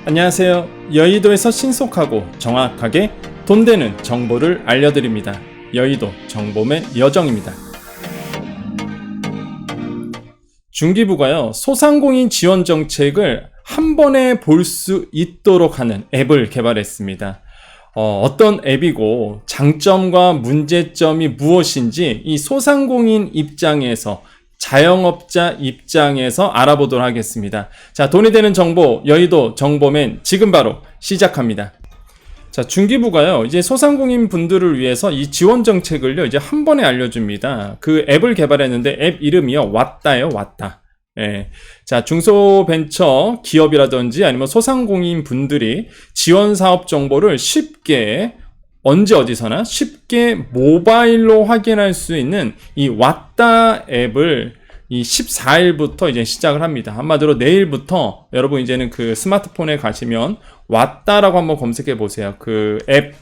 안녕하세요. 여의도에서 신속하고 정확하게 돈 되는 정보를 알려드립니다. 여의도 정보맨 여정입니다. 중기부가요, 소상공인 지원 정책을 한 번에 볼 수 있도록 하는 앱을 개발했습니다. 어떤 앱이고 장점과 문제점이 무엇인지 이 소상공인 입장에서, 자영업자 입장에서 알아보도록 하겠습니다. 자, 돈이 되는 정보, 여의도 정보맨 지금 바로 시작합니다. 자, 중기부가요, 이제 소상공인 분들을 위해서 이 지원 정책을요, 이제 한 번에 알려줍니다. 그 앱을 개발했는데 앱 이름이요, 왔다예요, 왔다. 예. 자, 중소벤처 기업이라든지 아니면 소상공인 분들이 지원 사업 정보를 쉽게 언제 어디서나 쉽게 모바일로 확인할 수 있는 이 왔다 앱을 이 14일부터 이제 시작을 합니다. 한마디로 내일부터 여러분 이제는 그 스마트폰에 가시면 왔다라고 한번 검색해 보세요. 그 앱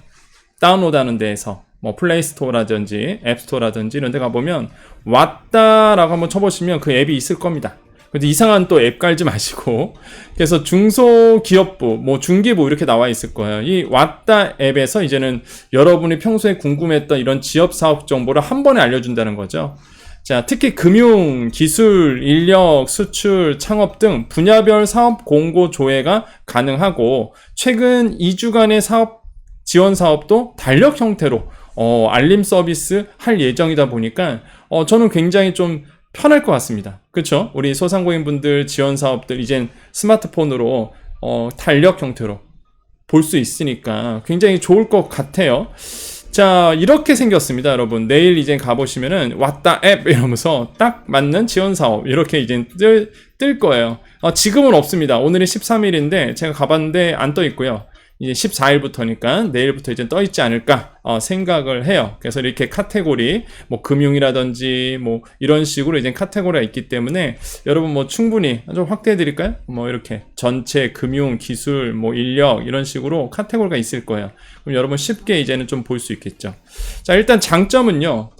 다운로드하는 데에서 뭐 플레이스토어라든지 앱스토어라든지 이런 데 가보면 왔다라고 한번 쳐보시면 그 앱이 있을 겁니다. 근데 이상한 또 앱 깔지 마시고, 그래서 중소기업부, 뭐 중기부 이렇게 나와 있을 거예요. 이 왔다 앱에서 이제는 여러분이 평소에 궁금했던 이런 지업 사업 정보를 한 번에 알려준다는 거죠. 자, 특히 금융, 기술, 인력, 수출, 창업 등 분야별 사업 공고 조회가 가능하고, 최근 2주간의 사업 지원 사업도 달력 형태로 알림 서비스 할 예정이다 보니까 저는 굉장히 좀 편할 것 같습니다. 그렇죠? 우리 소상공인 분들 지원 사업들 이젠 스마트폰으로 달력 형태로 볼 수 있으니까 굉장히 좋을 것 같아요. 자, 이렇게 생겼습니다, 여러분. 내일 이제 가보시면은 왔다 앱 이러면서 딱 맞는 지원 사업 이렇게 이제 뜰 거예요. 지금은 없습니다. 오늘이 13일인데 제가 가봤는데 안 떠 있고요. 이제 14일부터니까 내일부터 이제 떠 있지 않을까 생각을 해요. 그래서 이렇게 카테고리, 뭐 금융이라든지 뭐 이런 식으로 이제 카테고리가 있기 때문에 여러분 뭐 충분히 좀 확대해 드릴까요? 뭐 이렇게 전체 금융, 기술, 뭐 인력 이런 식으로 카테고리가 있을 거예요. 그럼 여러분 쉽게 이제는 좀 볼 수 있겠죠. 자, 일단 장점은요,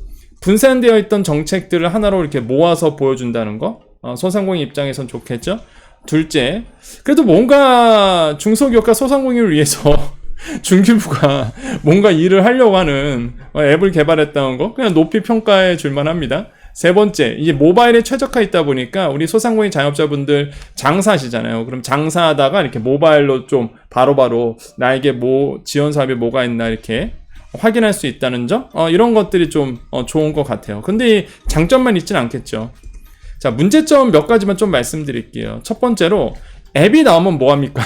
분산되어 있던 정책들을 하나로 이렇게 모아서 보여준다는 거, 소상공인 입장에선 좋겠죠. 둘째, 그래도 뭔가 중소기업과 소상공인을 위해서 중기부가 뭔가 일을 하려고 하는 앱을 개발했다는 거 그냥 높이 평가해 줄만 합니다. 세 번째, 이제 모바일에 최적화 있다 보니까 우리 소상공인 자영업자분들 장사하시잖아요. 그럼 장사하다가 이렇게 모바일로 좀 바로바로 나에게 뭐 지원 사업이 뭐가 있나 이렇게 확인할 수 있다는 점, 이런 것들이 좀 좋은 것 같아요. 근데 이 장점만 있지는 않겠죠. 자, 문제점 몇 가지만 좀 말씀드릴게요. 첫 번째로, 앱이 나오면 뭐합니까?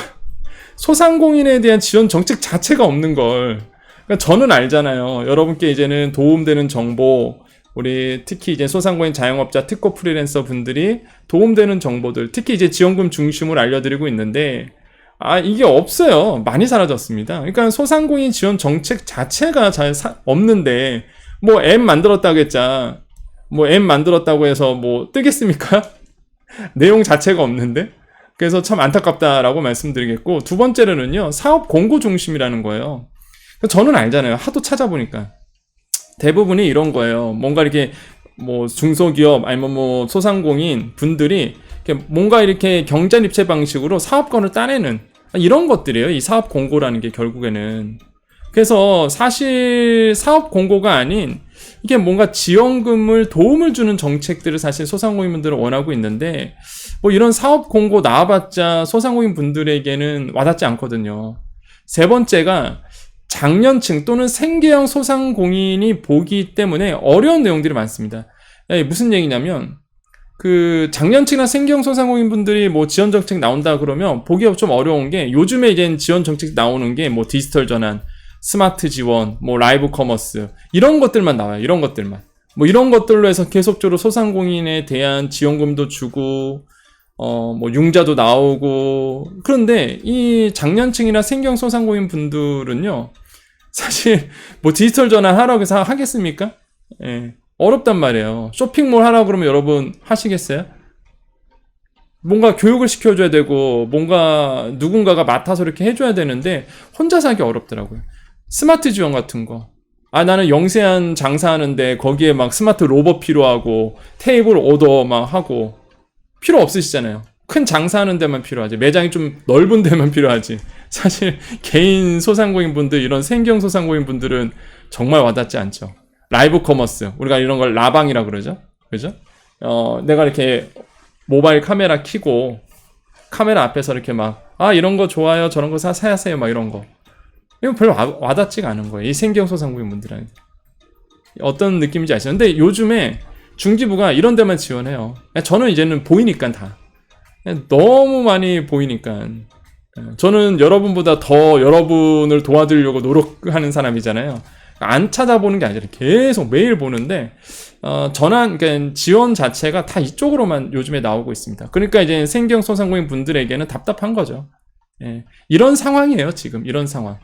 소상공인에 대한 지원 정책 자체가 없는 걸. 그러니까 저는 알잖아요. 여러분께 이제는 도움되는 정보, 우리 특히 이제 소상공인 자영업자 특고 프리랜서 분들이 도움되는 정보들, 특히 이제 지원금 중심으로 알려드리고 있는데, 이게 없어요. 많이 사라졌습니다. 그러니까 소상공인 지원 정책 자체가 잘 없는데, 뭐 앱 만들었다고 했자, 뭐 앱 만들었다고 해서 뭐 뜨겠습니까? 내용 자체가 없는데. 그래서 참 안타깝다라고 말씀드리겠고, 두 번째로는요, 사업 공고 중심이라는 거예요. 저는 알잖아요. 하도 찾아보니까 대부분이 이런 거예요. 뭔가 이렇게 뭐 중소기업 아니면 뭐 소상공인 분들이 이렇게 뭔가 이렇게 경쟁 입체 방식으로 사업권을 따내는 이런 것들이에요. 이 사업 공고라는 게 결국에는. 그래서 사실 사업 공고가 아닌 이게 뭔가 지원금을 도움을 주는 정책들을 사실 소상공인분들은 원하고 있는데, 뭐 이런 사업 공고 나와봤자 소상공인 분들에게는 와닿지 않거든요. 세 번째가 장년층 또는 생계형 소상공인이 보기 때문에 어려운 내용들이 많습니다. 무슨 얘기냐면, 그 장년층이나 생계형 소상공인 분들이 뭐 지원 정책 나온다 그러면 보기가 좀 어려운 게, 요즘에 이제 지원 정책 나오는 게 뭐 디지털 전환, 스마트 지원, 뭐 라이브 커머스 이런 것들만 나와요. 이런 것들만. 뭐 이런 것들로 해서 계속적으로 소상공인에 대한 지원금도 주고 뭐 융자도 나오고. 그런데 이 장년층이나 생경 소상공인 분들은요, 사실 뭐 디지털 전환 하라고 해서 하겠습니까? 예. 어렵단 말이에요. 쇼핑몰 하라고 그러면 여러분 하시겠어요? 뭔가 교육을 시켜줘야 되고 뭔가 누군가가 맡아서 이렇게 해줘야 되는데 혼자서 하기 어렵더라고요. 스마트 지원 같은 거, 나는 영세한 장사하는데 거기에 막 스마트 로봇 필요하고 테이블 오더 막 하고 필요 없으시잖아요. 큰 장사하는 데만 필요하지. 매장이 좀 넓은 데만 필요하지. 사실 개인 소상공인 분들, 이런 생경 소상공인 분들은 정말 와닿지 않죠. 라이브 커머스, 우리가 이런 걸 라방이라 그러죠. 그죠? 내가 이렇게 모바일 카메라 켜고 카메라 앞에서 이렇게 막 이런 거 좋아요, 저런 거 사세요, 막 이런 거. 이거 별로 와닿지가 않은 거예요. 이 생경 소상공인 분들은. 어떤 느낌인지 아시죠? 근데 요즘에 중기부가 이런 데만 지원해요. 저는 이제는 보이니까 다. 너무 많이 보이니까. 저는 여러분보다 더 여러분을 도와드리려고 노력하는 사람이잖아요. 안 찾아보는 게 아니라 계속 매일 보는데, 그러니까 지원 자체가 다 이쪽으로만 요즘에 나오고 있습니다. 그러니까 이제 생경 소상공인 분들에게는 답답한 거죠. 이런 상황이에요, 지금. 이런 상황.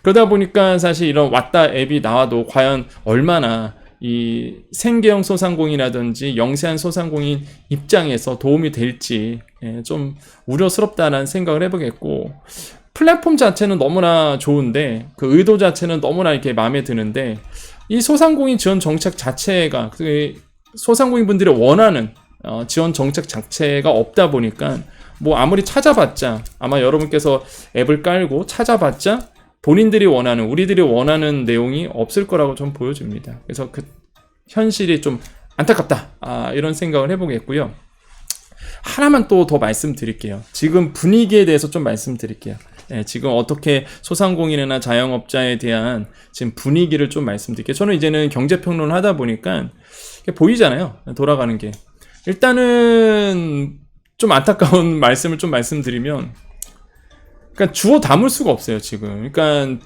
그러다 보니까 사실 이런 왔다 앱이 나와도 과연 얼마나 이 생계형 소상공인이라든지 영세한 소상공인 입장에서 도움이 될지 좀 우려스럽다는 생각을 해보겠고, 플랫폼 자체는 너무나 좋은데 그 의도 자체는 너무나 이렇게 마음에 드는데, 이 소상공인 지원 정책 자체가 소상공인 분들이 원하는 지원 정책 자체가 없다 보니까 뭐 아무리 찾아봤자, 아마 여러분께서 앱을 깔고 찾아봤자 본인들이 원하는, 우리들이 원하는 내용이 없을 거라고 좀 보여집니다. 그래서 그 현실이 좀 안타깝다, 이런 생각을 해보겠고요. 하나만 또 더 말씀드릴게요. 지금 분위기에 대해서 좀 말씀드릴게요. 지금 어떻게 소상공인이나 자영업자에 대한 지금 분위기를 좀 말씀드릴게요. 저는 이제는 경제평론을 하다 보니까 보이잖아요, 돌아가는 게. 일단은 좀 안타까운 말씀을 좀 말씀드리면, 그러니까 주워 담을 수가 없어요, 지금. 그러니까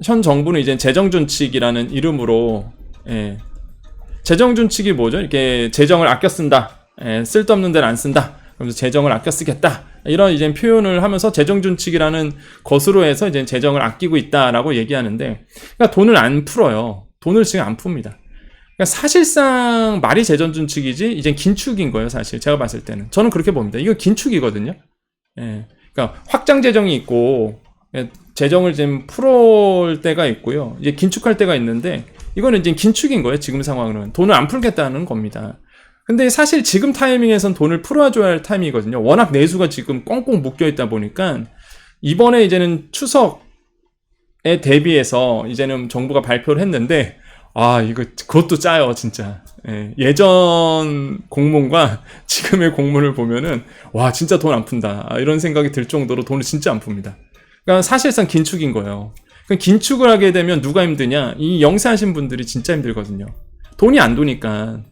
현 정부는 이제 재정준칙이라는 이름으로, 재정준칙이 뭐죠? 이렇게 재정을 아껴 쓴다. 쓸데없는 데는 안 쓴다. 그러면서 재정을 아껴 쓰겠다. 이런 이제 표현을 하면서 재정준칙이라는 것으로 해서 이제 재정을 아끼고 있다라고 얘기하는데, 그러니까 돈을 안 풀어요. 돈을 지금 안 풉니다. 그러니까 사실상 말이 재정준칙이지 이제 긴축인 거예요, 사실. 제가 봤을 때는. 저는 그렇게 봅니다. 이거 긴축이거든요. 그러니까 확장 재정이 있고 재정을 지금 풀을 때가 있고요. 이제 긴축할 때가 있는데, 이거는 이제 긴축인 거예요, 지금 상황은. 돈을 안 풀겠다는 겁니다. 근데 사실 지금 타이밍에선 돈을 풀어줘야 할 타이밍이거든요. 워낙 내수가 지금 꽁꽁 묶여있다 보니까 이번에 이제는 추석에 대비해서 이제는 정부가 발표를 했는데, 그것도 짜요, 진짜. 예전 공문과 지금의 공문을 보면은, 진짜 돈 안 푼다, 이런 생각이 들 정도로 돈을 진짜 안 풉니다. 그러니까 사실상 긴축인 거예요. 그러니까 긴축을 하게 되면 누가 힘드냐? 이 영세하신 분들이 진짜 힘들거든요. 돈이 안 도니까.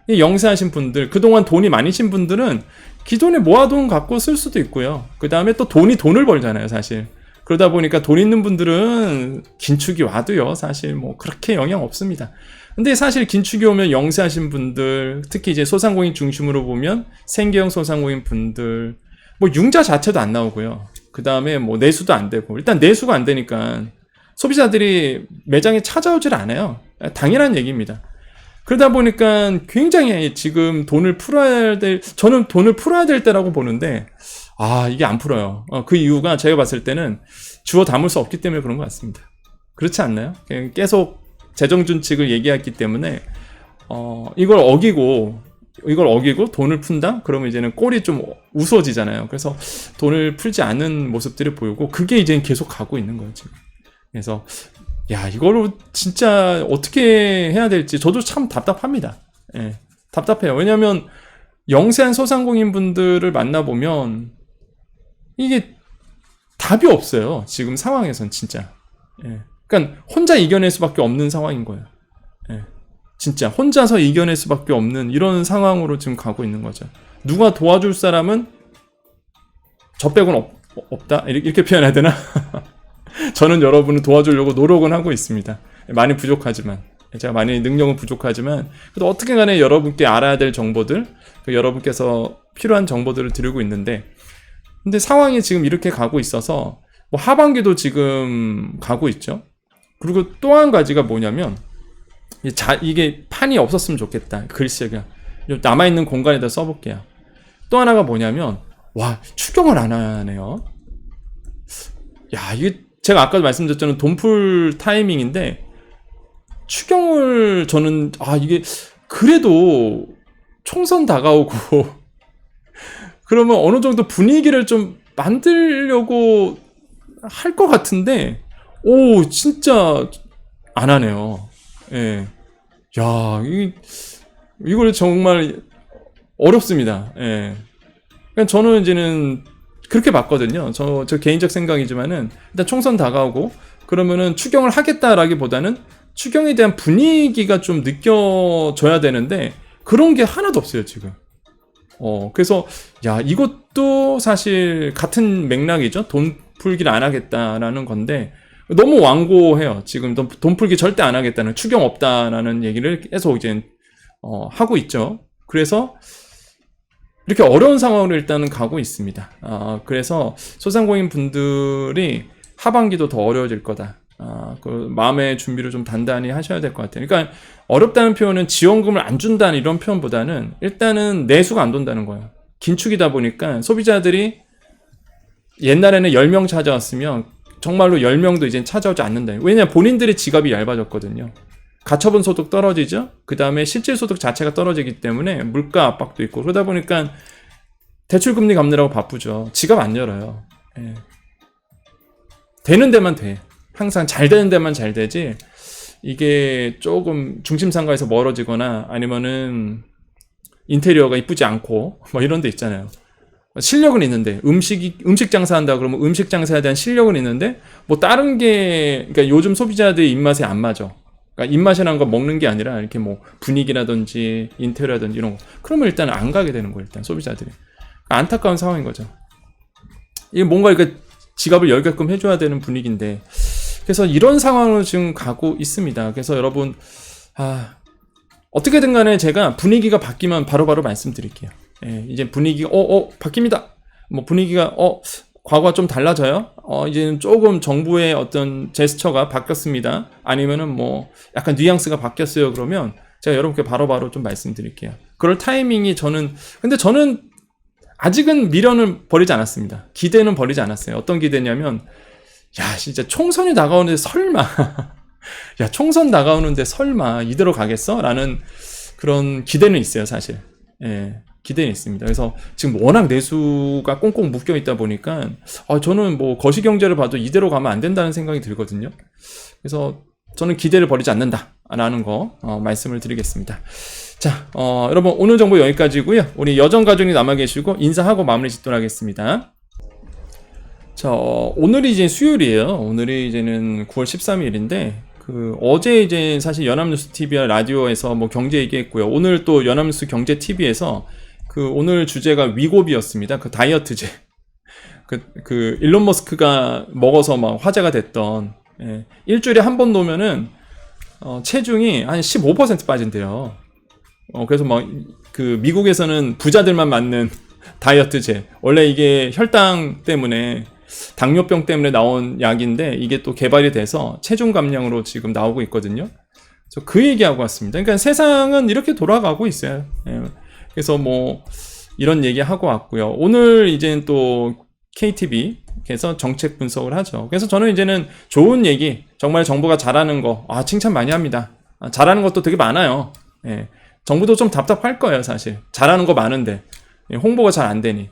이 영세하신 분들, 그동안 돈이 많으신 분들은 기존에 모아둔 갖고 쓸 수도 있고요. 그 다음에 또 돈을 벌잖아요, 사실. 그러다 보니까 돈 있는 분들은 긴축이 와도요, 사실 뭐 그렇게 영향 없습니다. 근데 사실 긴축이 오면 영세하신 분들, 특히 이제 소상공인 중심으로 보면 생계형 소상공인 분들, 뭐 융자 자체도 안 나오고요. 그 다음에 뭐 내수도 안 되고, 일단 내수가 안 되니까 소비자들이 매장에 찾아오질 않아요. 당연한 얘기입니다. 그러다 보니까 굉장히 지금 저는 돈을 풀어야 될 때라고 보는데, 이게 안 풀어요. 그 이유가 제가 봤을 때는 주워 담을 수 없기 때문에 그런 것 같습니다. 그렇지 않나요? 계속 재정준칙을 얘기했기 때문에, 이걸 어기고 돈을 푼다? 그러면 이제는 꼴이 좀 우스워지잖아요. 그래서 돈을 풀지 않는 모습들이 보이고, 그게 이제 계속 가고 있는 거예요, 지금. 그래서 이거로 진짜 어떻게 해야 될지 저도 참 답답합니다. 답답해요. 왜냐하면 영세한 소상공인 분들을 만나보면 이게 답이 없어요, 지금 상황에선 진짜. 그러니까 혼자 이겨낼 수밖에 없는 상황인 거예요. 진짜 혼자서 이겨낼 수밖에 없는 이런 상황으로 지금 가고 있는 거죠. 누가 도와줄 사람은 저 빼고는 없다? 이렇게 표현해야 되나? 저는 여러분을 도와주려고 노력은 하고 있습니다. 많이 부족하지만, 제가 많이 능력은 부족하지만, 그래도 어떻게 간에 여러분께 알아야 될 정보들, 여러분께서 필요한 정보들을 드리고 있는데, 근데 상황이 지금 이렇게 가고 있어서 뭐 하반기도 지금 가고 있죠. 그리고 또 한 가지가 뭐냐면, 이게 판이 없었으면 좋겠다, 글씨가. 남아있는 공간에다 써볼게요. 또 하나가 뭐냐면, 추경을 안 하네요. 이게 제가 아까도 말씀드렸잖아요. 돈풀 타이밍인데, 추경을 저는, 이게, 그래도 총선 다가오고, 그러면 어느 정도 분위기를 좀 만들려고 할 것 같은데, 오, 진짜 안 하네요. 예. 야, 이걸 정말 어렵습니다. 예. 그러니까 저는 이제는 그렇게 봤거든요. 저 개인적 생각이지만은, 일단 총선 다가오고, 그러면은 추경을 하겠다라기보다는 추경에 대한 분위기가 좀 느껴져야 되는데, 그런 게 하나도 없어요, 지금. 그래서, 야, 이것도 사실 같은 맥락이죠. 돈 풀기를 안 하겠다라는 건데, 너무 완고해요. 지금 돈 풀기 절대 안 하겠다는, 추경 없다라는 얘기를 계속 이제, 하고 있죠. 그래서, 이렇게 어려운 상황으로 일단은 가고 있습니다. 그래서 소상공인 분들이 하반기도 더 어려워질 거다. 그 마음의 준비를 좀 단단히 하셔야 될 것 같아요. 그러니까 어렵다는 표현은 지원금을 안 준다는 이런 표현보다는 일단은 내수가 안 돈다는 거예요. 긴축이다 보니까 소비자들이 옛날에는 10명 찾아왔으면 정말로 10명도 이제 찾아오지 않는다. 왜냐하면 본인들의 지갑이 얇아졌거든요. 가처분 소득 떨어지죠. 그 다음에 실질 소득 자체가 떨어지기 때문에 물가 압박도 있고, 그러다 보니까 대출 금리 갚느라고 바쁘죠. 지갑 안 열어요. 예. 되는 데만 돼. 항상 잘 되는 데만 잘 되지, 이게 조금 중심상가에서 멀어지거나 아니면은 인테리어가 이쁘지 않고 뭐 이런 데 있잖아요. 실력은 있는데 음식 장사한다 그러면 음식 장사에 대한 실력은 있는데 뭐 다른 게, 그러니까 요즘 소비자들의 입맛에 안 맞아. 그러니까 입맛이라는 건 먹는 게 아니라 이렇게 뭐 분위기라든지 인테리어라든지 이런 거, 그러면 일단 안 가게 되는 거예요. 일단 소비자들이. 안타까운 상황인 거죠. 이게 뭔가 이렇게 지갑을 열게끔 해줘야 되는 분위기인데, 그래서 이런 상황으로 지금 가고 있습니다. 그래서 여러분, 어떻게든 간에 제가 분위기가 바뀌면 바로바로 말씀드릴게요. 예, 이제 분위기가 바뀝니다. 뭐 분위기가 과거와 좀 달라져요. 이제는 조금 정부의 어떤 제스처가 바뀌었습니다. 아니면은 뭐 약간 뉘앙스가 바뀌었어요. 그러면 제가 여러분께 바로바로 좀 말씀드릴게요. 그럴 타이밍이 근데 저는 아직은 미련을 버리지 않았습니다. 기대는 버리지 않았어요. 어떤 기대냐면, 야, 진짜 총선이 다가오는데 설마, 야, 총선 다가오는데 설마 이대로 가겠어? 라는 그런 기대는 있어요, 사실. 예. 기대는 있습니다. 그래서 지금 워낙 내수가 꽁꽁 묶여 있다 보니까 저는 뭐 거시경제를 봐도 이대로 가면 안 된다는 생각이 들거든요. 그래서 저는 기대를 버리지 않는다라는 거 말씀을 드리겠습니다. 자, 여러분 오늘 정보 여기까지고요. 우리 여정가족이 남아 계시고 인사하고 마무리 짓도록 하겠습니다. 자, 오늘이 이제 수요일이에요. 오늘이 이제는 9월 13일인데 어제 이제 사실 연합뉴스 TV와 라디오에서 뭐 경제 얘기했고요. 오늘 또 연합뉴스 경제 TV에서 오늘 주제가 위고비였습니다. 다이어트제. 일론 머스크가 먹어서 막 화제가 됐던, 예. 일주일에 한 번 놓으면은, 체중이 한 15% 빠진대요. 그래서 미국에서는 부자들만 맞는 다이어트제. 원래 이게 혈당 때문에, 당뇨병 때문에 나온 약인데, 이게 또 개발이 돼서 체중 감량으로 지금 나오고 있거든요. 그래서 그 얘기하고 왔습니다. 그러니까 세상은 이렇게 돌아가고 있어요. 예. 그래서 뭐 이런 얘기 하고 왔고요. 오늘 이제는 또 KTV에서 정책 분석을 하죠. 그래서 저는 이제는 좋은 얘기, 정말 정부가 잘하는 거, 칭찬 많이 합니다. 잘하는 것도 되게 많아요. 예. 정부도 좀 답답할 거예요, 사실. 잘하는 거 많은데 홍보가 잘 안 되니.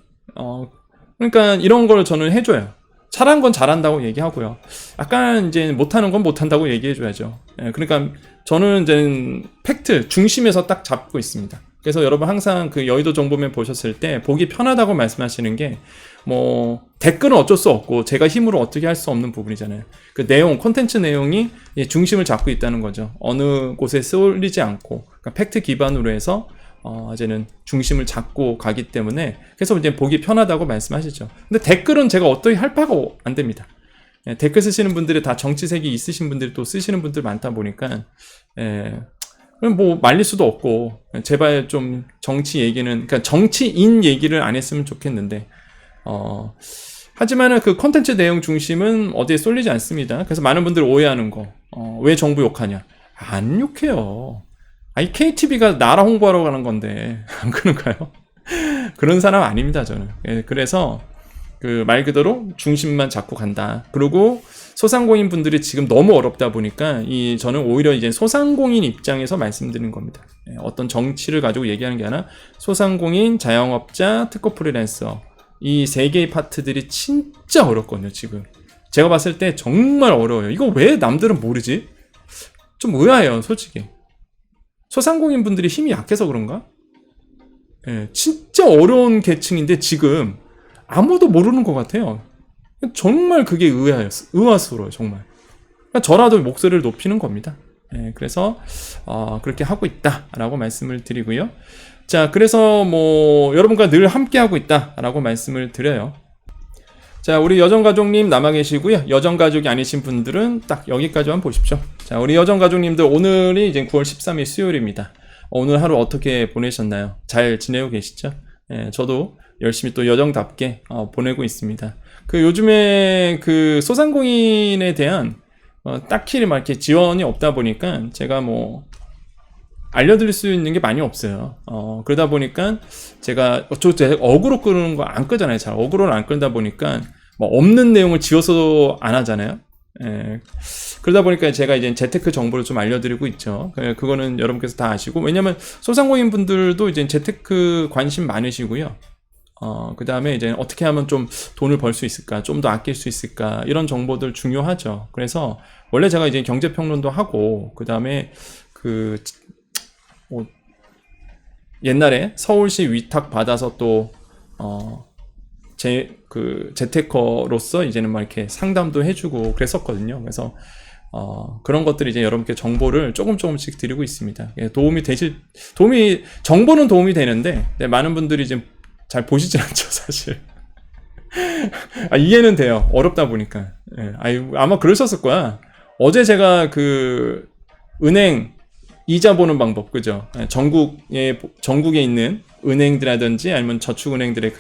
그러니까 이런 걸 저는 해줘요. 잘한 건 잘한다고 얘기하고요. 약간 이제 못하는 건 못한다고 얘기해줘야죠. 예. 그러니까 저는 이제 팩트 중심에서 딱 잡고 있습니다. 그래서 여러분 항상 여의도 정보면 보셨을 때 보기 편하다고 말씀하시는 게, 뭐 댓글은 어쩔 수 없고 제가 힘으로 어떻게 할 수 없는 부분이잖아요. 내용, 콘텐츠 내용이 중심을 잡고 있다는 거죠. 어느 곳에 쏠리지 않고, 그러니까 팩트 기반으로 해서 이제는 중심을 잡고 가기 때문에, 그래서 이제 보기 편하다고 말씀하시죠. 근데 댓글은 제가 어떻게 할 바가 안 됩니다. 예, 댓글 쓰시는 분들이 다 정치색이 있으신 분들이 또 쓰시는 분들 많다 보니까, 뭐 말릴 수도 없고, 제발 좀 정치 얘기는, 그러니까 정치인 얘기를 안 했으면 좋겠는데, 하지만은 콘텐츠 내용 중심은 어디에 쏠리지 않습니다. 그래서 많은 분들이 오해하는 거, 왜 정부 욕하냐? 안 욕해요. KTV가 나라 홍보하러 가는 건데 안 그런가요? 그런 사람 아닙니다, 저는. 그래서 말 그대로 중심만 잡고 간다. 그리고 소상공인 분들이 지금 너무 어렵다 보니까 저는 오히려 이제 소상공인 입장에서 말씀드리는 겁니다. 어떤 정치를 가지고 얘기하는 게 아니라 소상공인, 자영업자, 특허 프리랜서 이 세 개의 파트들이 진짜 어렵거든요. 지금 제가 봤을 때 정말 어려워요. 이거 왜 남들은 모르지? 좀 의아해요, 솔직히. 소상공인 분들이 힘이 약해서 그런가? 진짜 어려운 계층인데 지금 아무도 모르는 것 같아요. 정말 그게 의아스러워요, 정말. 그러니까 저라도 목소리를 높이는 겁니다. 그래서 그렇게 하고 있다라고 말씀을 드리고요. 자, 그래서 뭐 여러분과 늘 함께하고 있다라고 말씀을 드려요. 자, 우리 여정가족님 남아 계시고요. 여정가족이 아니신 분들은 딱 여기까지만 보십시오. 자, 우리 여정가족님들 오늘이 이제 9월 13일 수요일입니다. 오늘 하루 어떻게 보내셨나요? 잘 지내고 계시죠? 저도 열심히 또 여정답게 보내고 있습니다. 요즘에 소상공인에 대한 딱히 막 이렇게 지원이 없다 보니까 제가 뭐 알려드릴 수 있는 게 많이 없어요. 그러다 보니까 제가 어그로 끄는 거 안 끄잖아요. 잘 어그로를 안 끌다 보니까 뭐 없는 내용을 지어서 안 하잖아요. 그러다 보니까 제가 이제 재테크 정보를 좀 알려드리고 있죠. 그거는 여러분께서 다 아시고, 왜냐면 소상공인 분들도 이제 재테크 관심 많으시고요. 그 다음에 이제 어떻게 하면 좀 돈을 벌 수 있을까, 좀 더 아낄 수 있을까, 이런 정보들 중요하죠. 그래서 원래 제가 이제 경제평론도 하고, 그 다음에 옛날에 서울시 위탁 받아서 또 재테커로서 이제는 막 이렇게 상담도 해주고 그랬었거든요. 그래서 그런 것들이 이제 여러분께 정보를 조금씩 드리고 있습니다. 정보는 도움이 되는데, 많은 분들이 지금 잘 보시질 않죠, 사실. 이해는 돼요. 어렵다 보니까. 아마 그러셨을 거야. 어제 제가 은행 이자 보는 방법, 그죠? 전국에 있는 은행들이라든지 아니면 저축은행들의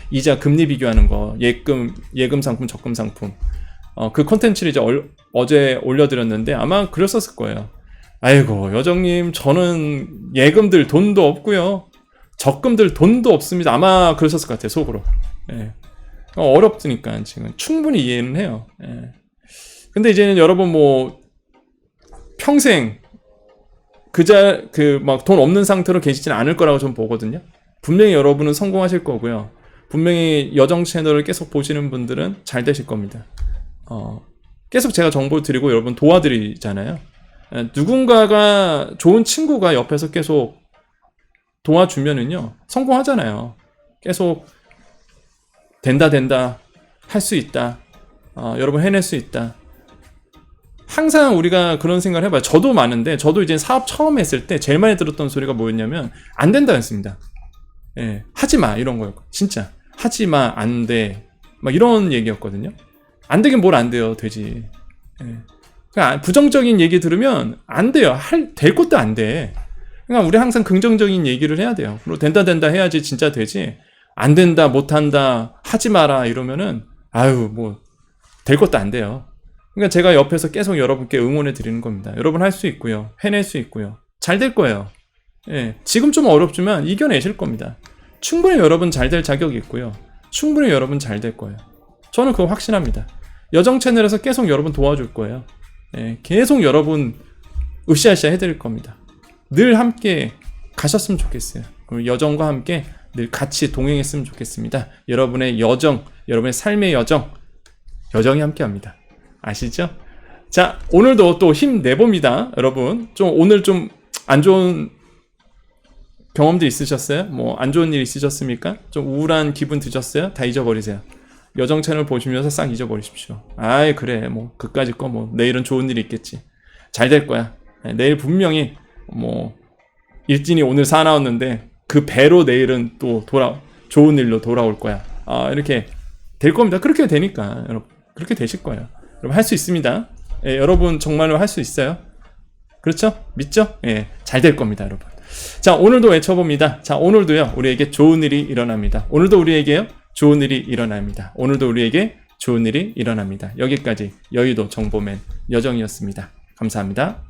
이자 금리 비교하는 거, 예금 상품, 적금 상품. 그 콘텐츠를 이제 어제 올려드렸는데 아마 그랬었을 거예요. 아이고, 여정님, 저는 예금들 돈도 없고요. 적금들 돈도 없습니다. 아마 그러셨을 것 같아요, 속으로. 어렵으니까 지금 충분히 이해는 해요. 근데 이제는 여러분 뭐 평생 막 돈 없는 상태로 계시진 않을 거라고 좀 보거든요. 분명히 여러분은 성공하실 거고요. 분명히 여정 채널을 계속 보시는 분들은 잘 되실 겁니다. 계속 제가 정보를 드리고 여러분 도와드리잖아요. 누군가가, 좋은 친구가 옆에서 계속 도와주면은요, 성공하잖아요. 계속 된다, 할 수 있다, 여러분 해낼 수 있다. 항상 우리가 그런 생각을 해봐요. 저도 많은데, 저도 이제 사업 처음 했을 때 제일 많이 들었던 소리가 뭐였냐면 안 된다였습니다. 하지마, 이런 거예요. 진짜 하지마, 안 돼, 막 이런 얘기였거든요. 안 되긴 뭘 안 돼요. 되지. 그러니까 부정적인 얘기 들으면 안 돼요. 될 것도 안 돼. 그러니까 우리 항상 긍정적인 얘기를 해야 돼요. 그리고 된다 해야지 진짜 되지. 안 된다, 못 한다, 하지 마라 이러면은 뭐 될 것도 안 돼요. 그러니까 제가 옆에서 계속 여러분께 응원해 드리는 겁니다. 여러분 할 수 있고요. 해낼 수 있고요. 잘 될 거예요. 지금 좀 어렵지만 이겨내실 겁니다. 충분히 여러분 잘 될 자격이 있고요. 충분히 여러분 잘 될 거예요. 저는 그거 확신합니다. 여정 채널에서 계속 여러분 도와줄 거예요. 계속 여러분 으쌰으쌰 해드릴 겁니다. 늘 함께 가셨으면 좋겠어요. 그리고 여정과 함께 늘 같이 동행했으면 좋겠습니다. 여러분의 여정, 여러분의 삶의 여정이 함께합니다. 아시죠? 자, 오늘도 또 힘내봅니다. 여러분, 오늘 좀 안 좋은 경험도 있으셨어요? 뭐 안 좋은 일 있으셨습니까? 좀 우울한 기분 드셨어요? 다 잊어버리세요. 여정 채널 보시면서 싹 잊어버리십시오. 그래, 뭐 그까짓 거 뭐 내일은 좋은 일이 있겠지. 잘 될 거야. 내일 분명히 뭐 일진이 오늘 사나웠는데 그 배로 내일은 또 좋은 일로 돌아올 거야. 이렇게 될 겁니다. 그렇게 되니까 여러분, 그렇게 되실 거예요. 여러분 할 수 있습니다. 여러분 정말로 할 수 있어요. 그렇죠? 믿죠? 잘 될 겁니다, 여러분. 자, 오늘도 외쳐봅니다. 자, 오늘도요, 우리에게 좋은 일이 일어납니다. 오늘도 우리에게요, 좋은 일이 일어납니다. 오늘도 우리에게 좋은 일이 일어납니다. 여기까지 여의도 정보맨 여정이었습니다. 감사합니다.